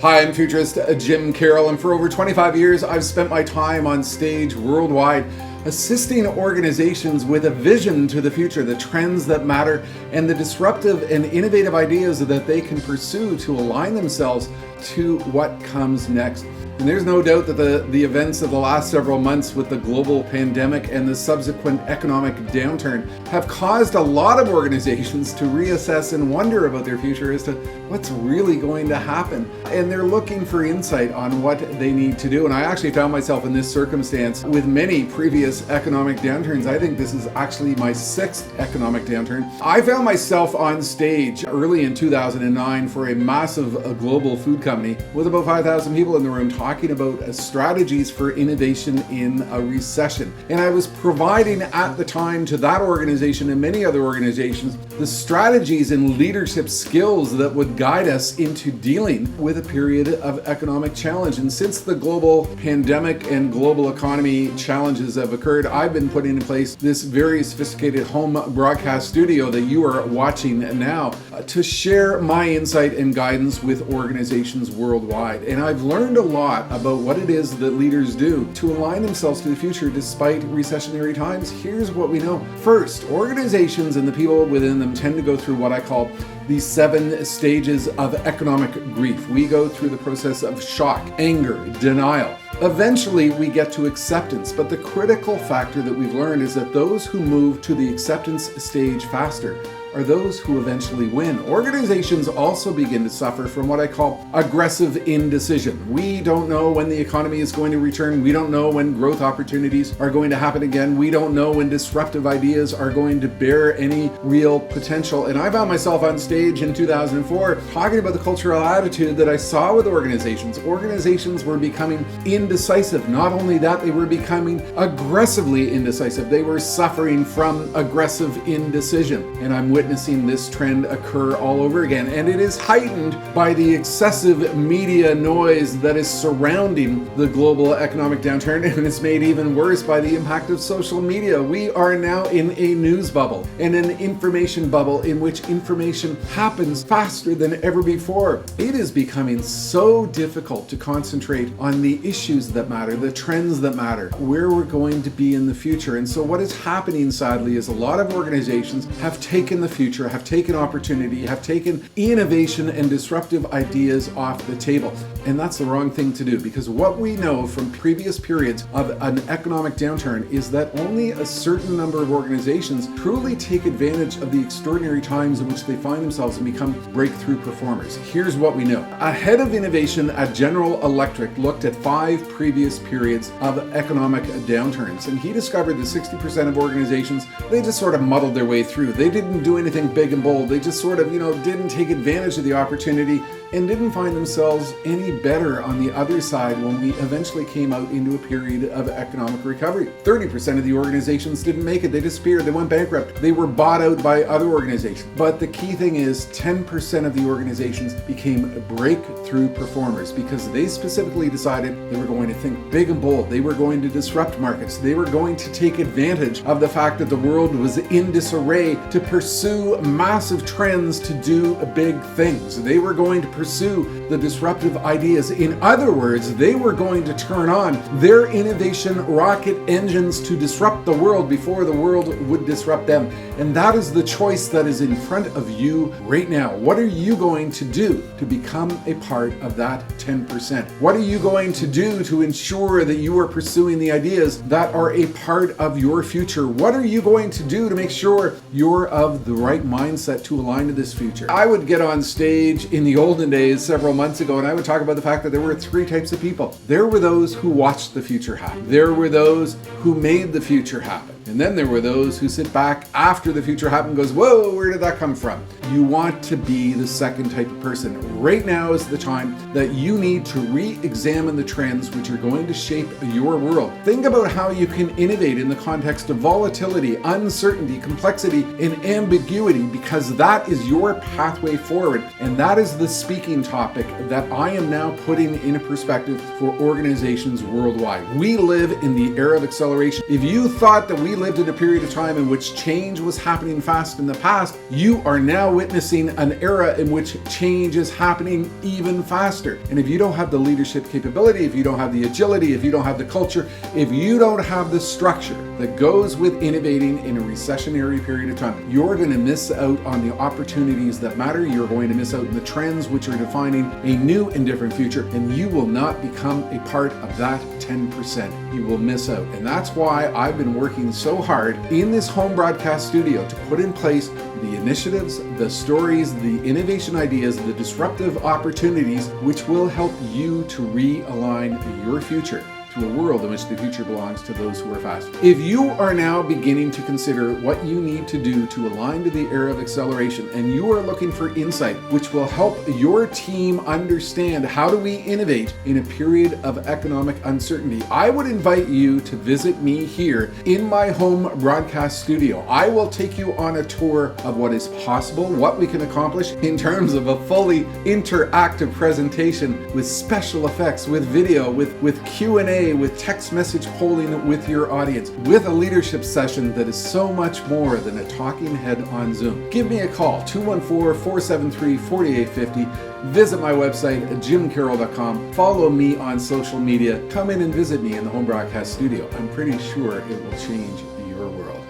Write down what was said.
Hi, I'm futurist Jim Carroll, and for over 25 years, I've spent my time on stage worldwide assisting organizations with a vision to the future, the trends that matter, and the disruptive and innovative ideas that they can pursue to align themselves to what comes next. And there's no doubt that the events of the last several months with the global pandemic and the subsequent economic downturn have caused a lot of organizations to reassess and wonder about their future as to what's really going to happen. And they're looking for insight on what they need to do. And I actually found myself in this circumstance with many previous economic downturns. I think this is actually my sixth economic downturn. I found myself on stage early in 2009 for a massive global food company with about 5,000 people in the room talking about strategies for innovation in a recession. And I was providing at the time to that organization and many other organizations the strategies and leadership skills that would guide us into dealing with a period of economic challenge. And since the global pandemic and global economy challenges have occurred, I've been putting in place this very sophisticated home broadcast studio that you are watching now to share my insight and guidance with organizations worldwide. And I've learned a lot about what it is that leaders do to align themselves to the future despite recessionary times. Here's what we know. First, organizations and the people within them tend to go through what I call the 7 stages of economic grief. We go through the process of shock, anger, denial. Eventually, we get to acceptance, but the critical factor that we've learned is that those who move to the acceptance stage faster are those who eventually win. Organizations also begin to suffer from what I call aggressive indecision. We don't know when the economy is going to return. We don't know when growth opportunities are going to happen again. We don't know when disruptive ideas are going to bear any real potential. And I found myself on stage in 2004 talking about the cultural attitude that I saw with organizations. Organizations were becoming indecisive. Not only that, they were becoming aggressively indecisive. They were suffering from aggressive indecision. And I'm witnessing this trend occur all over again. And it is heightened by the excessive media noise that is surrounding the global economic downturn, and it's made even worse by the impact of social media. We are now in a news bubble and an information bubble in which information happens faster than ever before. It is becoming so difficult to concentrate on the issues that matter, the trends that matter, where we're going to be in the future. And so what is happening, sadly, is a lot of organizations have taken the future, have taken opportunity, have taken innovation and disruptive ideas off the table. And that's the wrong thing to do, because what we know from previous periods of an economic downturn is that only a certain number of organizations truly take advantage of the extraordinary times in which they find themselves and become breakthrough performers. Here's what we know. A head of innovation at General Electric looked at 5 previous periods of economic downturns, and he discovered that 60% of organizations, they just sort of muddled their way through. They didn't do anything big and bold. They just sort of, didn't take advantage of the opportunity and didn't find themselves any better on the other side when we eventually came out into a period of economic recovery. 30% of the organizations didn't make it. They disappeared. They went bankrupt. They were bought out by other organizations. But the key thing is 10% of the organizations became breakthrough performers because they specifically decided they were going to think big and bold. They were going to disrupt markets. They were going to take advantage of the fact that the world was in disarray to pursue massive trends to do big things. They were going to pursue the disruptive ideas. In other words, they were going to turn on their innovation rocket engines to disrupt the world before the world would disrupt them. And that is the choice that is in front of you right now. What are you going to do to become a part of that 10%? What are you going to do to ensure that you are pursuing the ideas that are a part of your future? What are you going to do to make sure you're of the right mindset to align to this future? I would get on stage in the olden days several months ago and I would talk about the fact that there were 3 types of people. There were those who watched the future happen. There were those who made the future happen. And then there were those who sit back after the future happened and goes, whoa, where did that come from? You want to be the second type of person. Right now is the time that you need to re-examine the trends which are going to shape your world. Think about how you can innovate in the context of volatility, uncertainty, complexity, and ambiguity, because that is your pathway forward. And that is the speaking topic that I am now putting in a perspective for organizations worldwide. We live in the era of acceleration. If you thought that we we lived in a period of time in which change was happening fast in the past, you are now witnessing an era in which change is happening even faster. And if you don't have the leadership capability, if you don't have the agility, if you don't have the culture, if you don't have the structure that goes with innovating in a recessionary period of time, you're going to miss out on the opportunities that matter. You're going to miss out on the trends which are defining a new and different future, and you will not become a part of that 10%. You will miss out. And that's why I've been working so hard in this home broadcast studio to put in place the initiatives, the stories, the innovation ideas, the disruptive opportunities which will help you to realign your future to a world in which the future belongs to those who are fast. If you are now beginning to consider what you need to do to align to the era of acceleration, and you are looking for insight which will help your team understand how do we innovate in a period of economic uncertainty, I would invite you to visit me here in my home broadcast studio. I will take you on a tour of what is possible, what we can accomplish in terms of a fully interactive presentation with special effects, with video, with Q&A, with text message polling with your audience, with a leadership session that is so much more than a talking head on Zoom. Give me a call, 214-473-4850. Visit my website at jimcarroll.com. Follow me on social media. Come in and visit me in the home broadcast studio. I'm pretty sure it will change your world.